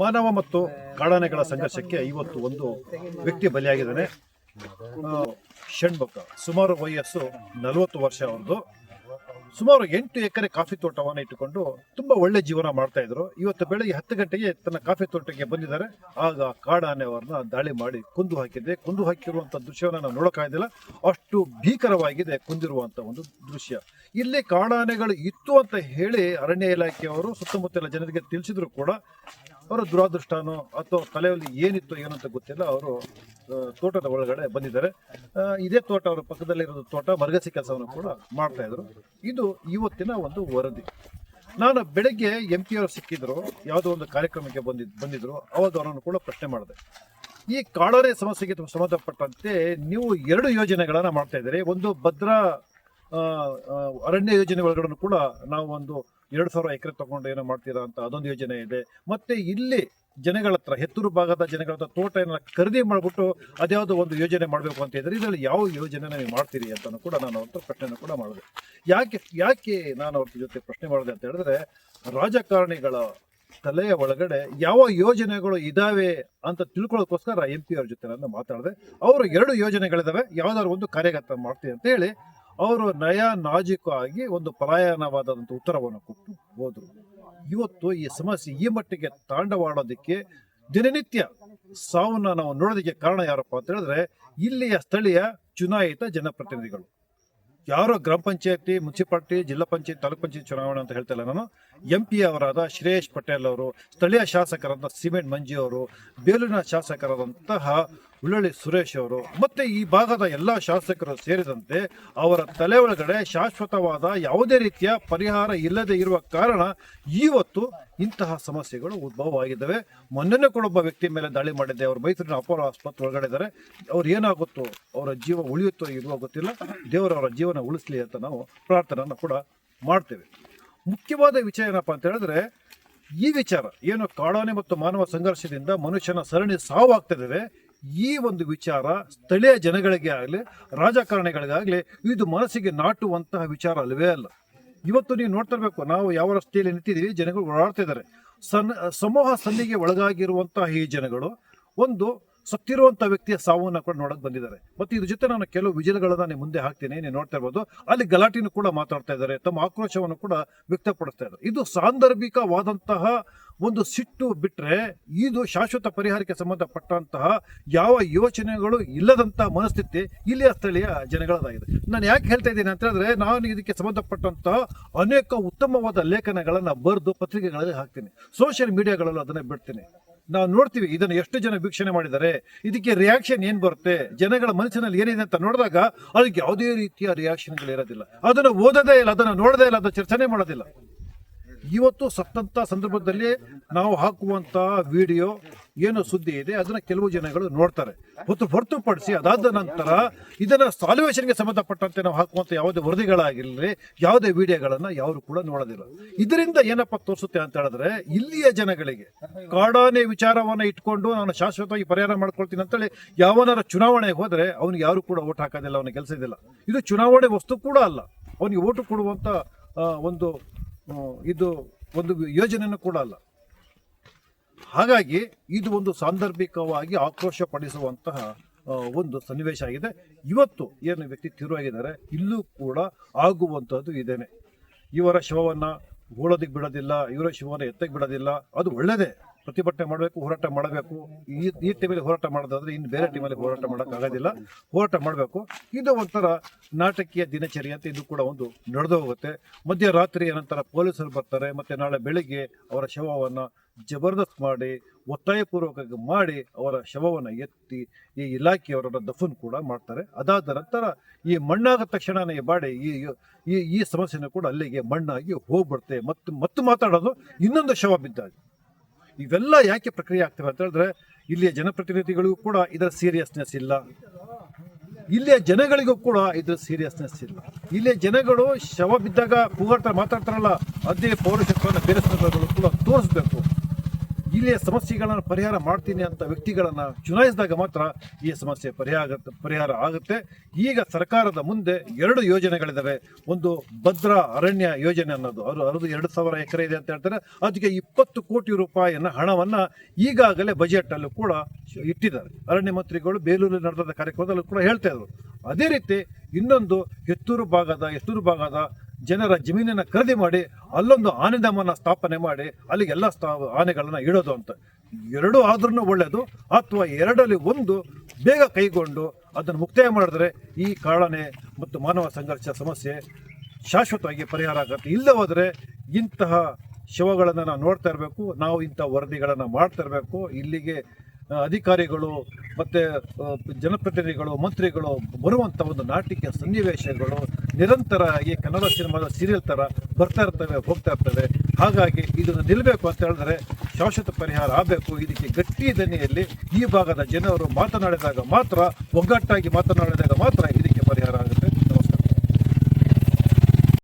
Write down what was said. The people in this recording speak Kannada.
ಮಾನವ ಮತ್ತು ಕಾಡಾನೆಗಳ ಸಂಘರ್ಷಕ್ಕೆ ಇವತ್ತು ಒಂದು ವ್ಯಕ್ತಿ ಬಲಿಯಾಗಿದ್ದಾನೆ. ಷಣ್ಮುಖ, ಸುಮಾರು ವಯಸ್ಸು 40 ವರ್ಷ. ಅವ್ರದ್ದು ಸುಮಾರು 8 ಎಕರೆ ಕಾಫಿ ತೋಟವನ್ನು ಇಟ್ಟುಕೊಂಡು ತುಂಬಾ ಒಳ್ಳೆ ಜೀವನ ಮಾಡ್ತಾ ಇದ್ರು. ಇವತ್ತು ಬೆಳಗ್ಗೆ 10 ಗಂಟೆಗೆ ತನ್ನ ಕಾಫಿ ತೋಟಕ್ಕೆ ಬಂದಿದ್ದಾರೆ. ಆಗ ಕಾಡಾನೆ ಅವರನ್ನ ದಾಳಿ ಮಾಡಿ ಕೊಂದು ಹಾಕಿದೆ. ಕೊಂದು ಹಾಕಿರುವಂತ ದೃಶ್ಯವನ್ನು ನಾವು ನೋಡೋಕ್ಕಾಗಿಲ್ಲ, ಅಷ್ಟು ಭೀಕರವಾಗಿದೆ ಕೊಂದಿರುವಂತ ಒಂದು ದೃಶ್ಯ. ಇಲ್ಲಿ ಕಾಡಾನೆಗಳು ಇತ್ತು ಅಂತ ಹೇಳಿ ಅರಣ್ಯ ಇಲಾಖೆಯವರು ಸುತ್ತಮುತ್ತಲ ಜನರಿಗೆ ತಿಳಿಸಿದ್ರು ಕೂಡ ಅವರ ದುರಾದೃಷ್ಟನೋ ಅಥವಾ ತಲೆಯಲ್ಲಿ ಏನಿತ್ತು ಏನಂತ ಗೊತ್ತಿಲ್ಲ, ಅವರು ತೋಟದ ಒಳಗಡೆ ಬಂದಿದ್ದಾರೆ. ಇದೇ ತೋಟ, ಅವರ ಪಕ್ಕದಲ್ಲಿರೋ ತೋಟ ಮರಗಸಿ ಕೆಲಸವನ್ನು ಕೂಡ ಮಾಡ್ತಾ ಇದ್ರು. ಇದು ಇವತ್ತಿನ ಒಂದು ವರದಿ. ನಾನು ಬೆಳಗ್ಗೆ MP ಅವರು ಸಿಕ್ಕಿದ್ರು, ಯಾವುದೋ ಒಂದು ಕಾರ್ಯಕ್ರಮಕ್ಕೆ ಬಂದಿದ್ರು. ಅವಾಗ ಅವರನ್ನು ಕೂಡ ಪ್ರಶ್ನೆ ಮಾಡಿದೆ. ಈ ಕಾಡಾನೆ ಸಮಸ್ಯೆಗೆ ಸಂಬಂಧಪಟ್ಟಂತೆ ನೀವು 2 ಯೋಜನೆಗಳನ್ನ ಮಾಡ್ತಾ ಇದ್ದೀರಿ. ಒಂದು ಭದ್ರಾ ಅರಣ್ಯ ಯೋಜನೆ ಒಳಗಡೆ ಕೂಡ ನಾವು ಒಂದು 2,000 ಎಕರೆ ತಗೊಂಡು ಏನೋ ಮಾಡ್ತೀರಾ ಅಂತ ಅದೊಂದು ಯೋಜನೆ ಇದೆ. ಮತ್ತೆ ಇಲ್ಲಿ ಜನಗಳ ಹತ್ರ, ಹೆತ್ತೂರು ಭಾಗದ ಜನಗಳ ಹತ್ರ ತೋಟ ಏನೋ ಖರೀದಿ ಮಾಡಿಬಿಟ್ಟು ಅದ್ಯಾವುದೋ ಒಂದು ಯೋಜನೆ ಮಾಡಬೇಕು ಅಂತ ಇದ್ರೆ, ಇದರಲ್ಲಿ ಯಾವ ಯೋಜನೆ ನೀವು ಮಾಡ್ತೀರಿ ಅಂತ ಕೂಡ ನಾನು ಅವ್ರ ಪ್ರಶ್ನೆಯನ್ನು ಕೂಡ ಮಾಡಿದೆ. ಯಾಕೆ ನಾನು ಅವ್ರ ಜೊತೆ ಪ್ರಶ್ನೆ ಮಾಡಿದೆ ಅಂತ ಹೇಳಿದ್ರೆ, ರಾಜಕಾರಣಿಗಳ ತಲೆಯ ಒಳಗಡೆ ಯಾವ ಯೋಜನೆಗಳು ಇದಾವೆ ಅಂತ ತಿಳ್ಕೊಳ್ಳೋದಕ್ಕೋಸ್ಕರ MP ಅವ್ರ ಜೊತೆ ನಾನು ಮಾತಾಡಿದೆ. ಅವರು 2 ಯೋಜನೆಗಳಿದಾವೆ, ಯಾವ್ದಾದ್ರು ಒಂದು ಕಾರ್ಯಗತ ಮಾಡ್ತೀವಿ ಅಂತ ಹೇಳಿ ಅವರು ನಯ ನಾಜೂಕು ಆಗಿ ಒಂದು ಪಲಾಯನವಾದಂಥ ಉತ್ತರವನ್ನು ಕೊಟ್ಟು ಹೋದರು. ಇವತ್ತು ಈ ಸಮಸ್ಯೆ ಈ ಮಟ್ಟಿಗೆ ತಾಂಡವಾಡೋದಕ್ಕೆ, ದಿನನಿತ್ಯ ಸಾವನ್ನ ನಾವು ನೋಡೋದಕ್ಕೆ ಕಾರಣ ಯಾರಪ್ಪ ಅಂತ ಹೇಳಿದ್ರೆ, ಇಲ್ಲಿಯ ಸ್ಥಳೀಯ ಚುನಾಯಿತ ಜನಪ್ರತಿನಿಧಿಗಳು. ಯಾರೋ ಗ್ರಾಮ ಪಂಚಾಯತಿ, ಮುನ್ಸಿಪಾಲಿಟಿ, ಜಿಲ್ಲಾ ಪಂಚಾಯತ್, ತಾಲೂಕ್ ಪಂಚಾಯತ್ ಚುನಾವಣೆ ಅಂತ ಹೇಳ್ತಾ ಇಲ್ಲ ನಾನು. MP ಅವರಾದ ಶ್ರೇಯಸ್ ಪಟೇಲ್ ಅವರು, ಸ್ಥಳೀಯ ಶಾಸಕರಾದ ಸಿಮೆಂಟ್ ಮಂಜು ಅವರು, ಬೇಲೂರಿನ ಶಾಸಕರಾದಂತಹ ಉಳ್ಳಳ್ಳಿ ಸುರೇಶ್ ಅವರು, ಮತ್ತೆ ಈ ಭಾಗದ ಎಲ್ಲ ಶಾಸಕರು ಸೇರಿದಂತೆ ಅವರ ತಲೆ ಒಳಗಡೆ ಶಾಶ್ವತವಾದ ಯಾವುದೇ ರೀತಿಯ ಪರಿಹಾರ ಇಲ್ಲದೆ ಇರುವ ಕಾರಣ ಇವತ್ತು ಇಂತಹ ಸಮಸ್ಯೆಗಳು ಉದ್ಭವವಾಗಿದ್ದಾವೆ. ಮೊನ್ನೆ ಕೂಡ ಒಬ್ಬ ವ್ಯಕ್ತಿ ಮೇಲೆ ದಾಳಿ ಮಾಡಿದ್ದೆ. ಅವರು ಮೈಸೂರಿನ ಅಪೋಲೋ ಆಸ್ಪತ್ರೆ ಒಳಗಡೆ ಇದ್ದಾರೆ. ಅವ್ರು ಏನಾಗುತ್ತೋ, ಅವರ ಜೀವ ಉಳಿಯುತ್ತೋ ಇರುವ ಗೊತ್ತಿಲ್ಲ. ದೇವರವರ ಜೀವನ ಉಳಿಸ್ಲಿ ಅಂತ ನಾವು ಪ್ರಾರ್ಥನೆಯನ್ನು ಕೂಡ ಮಾಡ್ತೇವೆ. ಮುಖ್ಯವಾದ ವಿಷಯ ಏನಪ್ಪ ಅಂತ ಹೇಳಿದ್ರೆ, ಈ ವಿಚಾರ ಏನು ಕಾಡಾನೆ ಮತ್ತು ಮಾನವ ಸಂಘರ್ಷದಿಂದ ಮನುಷ್ಯನ ಸರಣಿ ಸಾವಾಗ್ತಿದ್ದಾವೆ, ಈ ಒಂದು ವಿಚಾರ ಸ್ಥಳೀಯ ಜನಗಳಿಗೆ ಆಗಲಿ ರಾಜಕಾರಣಿಗಳಿಗಾಗಲಿ ಇದು ಮನಸ್ಸಿಗೆ ನಾಟುವಂತಹ ವಿಚಾರ ಅಲ್ಲವೇ ಅಲ್ಲ. ಇವತ್ತು ನೀವು ನೋಡ್ತಾ ಇರಬೇಕು, ನಾವು ಯಾವ ರಸ್ತೆಯಲ್ಲಿ ನಿಂತಿದ್ದೀವಿ, ಜನಗಳು ಓಡಾಡ್ತಾ ಇದ್ದಾರೆ. ಸಮೂಹ ಸನ್ನಿಗೆ ಒಳಗಾಗಿರುವಂತಹ ಈ ಜನಗಳು ಒಂದು ಸತ್ತಿರುವಂಥ ವ್ಯಕ್ತಿಯ ಸಾವನ್ನ ಕೂಡ ನೋಡಕ್ ಬಂದಿದ್ದಾರೆ. ಮತ್ತೆ ಇದ್ರ ಜೊತೆ ನಾನು ಕೆಲವು ವಿಜಯಗಳನ್ನ ನೀವು ಮುಂದೆ ಹಾಕ್ತೀನಿ, ನೀವು ನೋಡ್ತಾ ಇರ್ಬೋದು. ಅಲ್ಲಿ ಗಲಾಟಿನೂ ಕೂಡ ಮಾತಾಡ್ತಾ ಇದ್ದಾರೆ, ತಮ್ಮ ಆಕ್ರೋಶವನ್ನು ಕೂಡ ವ್ಯಕ್ತಪಡಿಸ್ತಾ ಇದ್ದಾರೆ. ಇದು ಸಾಂದರ್ಭಿಕವಾದಂತಹ ಒಂದು ಸಿಟ್ಟು ಬಿಟ್ರೆ, ಇದು ಶಾಶ್ವತ ಪರಿಹಾರಕ್ಕೆ ಸಂಬಂಧಪಟ್ಟಂತಹ ಯಾವ ಯೋಚನೆಗಳು ಇಲ್ಲದಂತಹ ಮನಸ್ಥಿತಿ ಇಲ್ಲಿಯ ಸ್ಥಳೀಯ ಜನಗಳದಾಗಿದೆ. ನಾನು ಯಾಕೆ ಹೇಳ್ತಾ ಇದ್ದೀನಿ ಅಂತ ಹೇಳಿದ್ರೆ, ನಾನು ಇದಕ್ಕೆ ಸಂಬಂಧಪಟ್ಟಂತಹ ಅನೇಕ ಉತ್ತಮವಾದ ಲೇಖನಗಳನ್ನ ಬರೆದು ಪತ್ರಿಕೆಗಳಲ್ಲಿ ಹಾಕ್ತೀನಿ, ಸೋಷಿಯಲ್ ಮೀಡಿಯಾಗಳಲ್ಲೂ ಅದನ್ನೇ ಬಿಡ್ತೀನಿ. ನಾವು ನೋಡ್ತೀವಿ ಇದನ್ನು ಎಷ್ಟು ಜನ ವೀಕ್ಷಣೆ ಮಾಡಿದ್ದಾರೆ, ಇದಕ್ಕೆ ರಿಯಾಕ್ಷನ್ ಏನ್ ಬರುತ್ತೆ, ಜನಗಳ ಮನಸ್ಸಿನಲ್ಲಿ ಏನಿದೆ ಅಂತ ನೋಡಿದಾಗ ಅದಕ್ಕೆ ಯಾವುದೇ ರೀತಿಯ ರಿಯಾಕ್ಷನ್ಗಳು ಇರೋದಿಲ್ಲ. ಅದನ್ನು ಓದೋದೇ ಇಲ್ಲ, ಅದನ್ನು ನೋಡೋದೇ ಇಲ್ಲ, ಅದನ್ನು ಚರ್ಚನೆ ಮಾಡೋದಿಲ್ಲ. ಇವತ್ತು ಸತ್ತಂತ ಸಂದರ್ಭದಲ್ಲಿ ನಾವು ಹಾಕುವಂತ ವಿಡಿಯೋ ಏನು ಸುದ್ದಿ ಇದೆ ಅದನ್ನ ಕೆಲವು ಜನಗಳು ನೋಡ್ತಾರೆ. ಹೊರತುಪಡಿಸಿ ಅದಾದ ನಂತರ ಇದನ್ನ ಸಾಲ್ವೇಷನ್ಗೆ ಸಂಬಂಧಪಟ್ಟಂತೆ ನಾವು ಹಾಕುವಂತ ಯಾವುದೇ ವರದಿಗಳಾಗಿರಲಿ, ಯಾವುದೇ ವಿಡಿಯೋಗಳನ್ನ ಯಾರು ಕೂಡ ನೋಡೋದಿಲ್ಲ. ಇದರಿಂದ ಏನಪ್ಪ ತೋರಿಸುತ್ತೆ ಅಂತ ಹೇಳಿದ್ರೆ, ಇಲ್ಲಿಯ ಜನಗಳಿಗೆ ಕಾಡಾನೆ ವಿಚಾರವನ್ನ ಇಟ್ಕೊಂಡು ನಾನು ಶಾಶ್ವತವಾಗಿ ಪರಿಹಾರ ಮಾಡ್ಕೊಳ್ತೀನಿ ಅಂತೇಳಿ ಯಾವನಾರ ಚುನಾವಣೆಗೆ ಹೋದ್ರೆ ಅವನಿಗೆ ಯಾರು ಕೂಡ ಓಟ್ ಹಾಕೋದಿಲ್ಲ, ಅವನಿಗೆ ಕೆಲಸ ಇದಿಲ್ಲ. ಇದು ಚುನಾವಣೆ ವಸ್ತು ಕೂಡ ಅಲ್ಲ, ಅವನಿಗೆ ಓಟು ಕೊಡುವಂತ ಇದು ಒಂದು ಯೋಜನೆಯನ್ನು ಕೂಡ ಅಲ್ಲ. ಹಾಗಾಗಿ ಇದು ಒಂದು ಸಾಂದರ್ಭಿಕವಾಗಿ ಆಕ್ರೋಶ ಪಡಿಸುವಂತಹ ಒಂದು ಸನ್ನಿವೇಶ ಆಗಿದೆ. ಇವತ್ತು ಏನು ವ್ಯಕ್ತಿ ತೀವ್ರವಾಗಿದ್ದಾರೆ, ಇಲ್ಲೂ ಕೂಡ ಆಗುವಂಥದ್ದು ಇದೇನೆ. ಇವರ ಶವವನ್ನು ಹೂಳೋದಕ್ಕೆ ಬಿಡೋದಿಲ್ಲ, ಇವರ ಶವವನ್ನು ಎತ್ತಕ್ಕೆ ಬಿಡೋದಿಲ್ಲ. ಅದು ಒಳ್ಳೆಯದೇ, ಪ್ರತಿಭಟನೆ ಮಾಡಬೇಕು, ಹೋರಾಟ ಮಾಡಬೇಕು. ಈ ಟೀಮಲ್ಲಿ ಹೋರಾಟ ಮಾಡೋದಾದ್ರೆ ಇನ್ನು ಬೇರೆ ಟೀಮಲ್ಲಿ ಹೋರಾಟ ಮಾಡೋಕ್ಕಾಗೋದಿಲ್ಲ, ಹೋರಾಟ ಮಾಡಬೇಕು. ಇದು ಒಂಥರ ನಾಟಕೀಯ ದಿನಚರಿ ಅಂತ ಇದು ಕೂಡ ಒಂದು ನಡೆದು ಹೋಗುತ್ತೆ. ಮಧ್ಯರಾತ್ರಿ ನಂತರ ಪೊಲೀಸರು ಬರ್ತಾರೆ, ಮತ್ತೆ ನಾಳೆ ಬೆಳಿಗ್ಗೆ ಅವರ ಶವವನ್ನು ಜಬರ್ದಸ್ತ್ ಮಾಡಿ ಒತ್ತಾಯಪೂರ್ವಕವಾಗಿ ಮಾಡಿ ಅವರ ಶವವನ್ನು ಎತ್ತಿ ಈ ಇಲಾಖೆಯವರನ್ನ ದಫನ್ ಕೂಡ ಮಾಡ್ತಾರೆ. ಅದಾದ ನಂತರ ಈ ಮಣ್ಣಾದ ತಕ್ಷಣನೇ ಬಾಡಿ ಈ ಸಮಸ್ಯೆನೂ ಕೂಡ ಅಲ್ಲಿಗೆ ಮಣ್ಣಾಗಿ ಹೋಗ್ಬಿಡುತ್ತೆ. ಮತ್ತು ಮಾತಾಡೋದು ಇನ್ನೊಂದು ಶವ ಬಿದ್ದಾಗ. ಇವೆಲ್ಲ ಯಾಕೆ ಪ್ರಕ್ರಿಯೆ ಆಗ್ತವೆ ಅಂತ ಹೇಳಿದ್ರೆ, ಇಲ್ಲಿಯ ಜನಪ್ರತಿನಿಧಿಗಳಿಗೂ ಕೂಡ ಇದರ ಸೀರಿಯಸ್ನೆಸ್ ಇಲ್ಲ, ಇಲ್ಲಿಯ ಜನಗಳಿಗೂ ಕೂಡ ಇದ್ರ ಸೀರಿಯಸ್ನೆಸ್ ಇಲ್ಲ. ಇಲ್ಲಿಯ ಜನಗಳು ಶವ ಬಿದ್ದಾಗ ಕೂಗಾಟ ಮಾತಾಡ್ತಾರಲ್ಲ, ಅದೇ ಪೌರಶತ್ವವನ್ನು ಬೇರೆ ಸಂದರ್ಭಗಳು ಕೂಡ ತೋರಿಸ್ಬೇಕು. ಇಲ್ಲಿಯ ಸಮಸ್ಯೆಗಳನ್ನು ಪರಿಹಾರ ಮಾಡ್ತೀನಿ ಅಂತ ವ್ಯಕ್ತಿಗಳನ್ನು ಚುನಾಯಿಸಿದಾಗ ಮಾತ್ರ ಈ ಸಮಸ್ಯೆ ಪರಿಹಾರ ಆಗುತ್ತೆ. ಈಗ ಸರ್ಕಾರದ ಮುಂದೆ 2 ಯೋಜನೆಗಳಿದ್ದಾವೆ. ಒಂದು ಭದ್ರಾ ಅರಣ್ಯ ಯೋಜನೆ ಅನ್ನೋದು, ಅದು 2,000 ಎಕರೆ ಇದೆ ಅಂತ ಹೇಳ್ತಾರೆ. ಅದಕ್ಕೆ 20 ಕೋಟಿ ರೂಪಾಯಿಯ ಹಣವನ್ನು ಈಗಾಗಲೇ ಬಜೆಟ್ ಅಲ್ಲೂ ಕೂಡ ಇಟ್ಟಿದ್ದಾರೆ. ಅರಣ್ಯ ಮಂತ್ರಿಗಳು ಬೇಲೂರಲ್ಲಿ ನಡೆದ ಕಾರ್ಯಕ್ರಮದಲ್ಲೂ ಕೂಡ ಹೇಳ್ತಾ ಇದ್ರು. ಅದೇ ರೀತಿ ಇನ್ನೊಂದು ಎತ್ತೂರು ಭಾಗದ ಜನರ ಜಮೀನನ್ನು ಖರೀದಿ ಮಾಡಿ ಅಲ್ಲೊಂದು ಆನೆಧಾಮನ ಸ್ಥಾಪನೆ ಮಾಡಿ ಅಲ್ಲಿಗೆ ಎಲ್ಲ ಆನೆಗಳನ್ನ ಇಡೋದು ಅಂತ. 2 ಆದ್ರೂ ಒಳ್ಳೆಯದು, ಅಥವಾ 2ರಲ್ಲಿ 1 ಬೇಗ ಕೈಗೊಂಡು ಅದನ್ನು ಮುಕ್ತಾಯ ಮಾಡಿದ್ರೆ ಈ ಕಾಡಾನೆ ಮತ್ತು ಮಾನವ ಸಂಘರ್ಷ ಸಮಸ್ಯೆ ಶಾಶ್ವತವಾಗಿ ಪರಿಹಾರ ಆಗುತ್ತೆ. ಇಲ್ಲವಾದರೆ ಇಂತಹ ಶವಗಳನ್ನು ನಾವು ನೋಡ್ತಾ ಇರಬೇಕು, ನಾವು ಇಂಥ ವರದಿಗಳನ್ನು ಮಾಡ್ತಾ ಇರಬೇಕು. ಇಲ್ಲಿಗೆ ಅಧಿಕಾರಿಗಳು ಮತ್ತು ಜನಪ್ರತಿನಿಧಿಗಳು, ಮಂತ್ರಿಗಳು ಬರುವಂಥ ಒಂದು ನಾಟಿಕೆ ಸನ್ನಿವೇಶಗಳು ನಿರಂತರ ಈ ಕನ್ನಡ ಸಿನಿಮಾದ ಸೀರಿಯಲ್ ಥರ ಬರ್ತಾ ಇರ್ತವೆ, ಹೋಗ್ತಾ ಇರ್ತವೆ. ಹಾಗಾಗಿ ಇದನ್ನು ನಿಲ್ಲಬೇಕು ಅಂತ ಹೇಳಿದ್ರೆ ಶಾಶ್ವತ ಪರಿಹಾರ ಆಗಬೇಕು. ಇದಕ್ಕೆ ಗಟ್ಟಿ ದನಿಯಲ್ಲಿ ಈ ಭಾಗದ ಜನರು ಮಾತನಾಡಿದಾಗ ಮಾತ್ರ, ಒಗ್ಗಟ್ಟಾಗಿ ಮಾತನಾಡಿದಾಗ ಮಾತ್ರ ಇದಕ್ಕೆ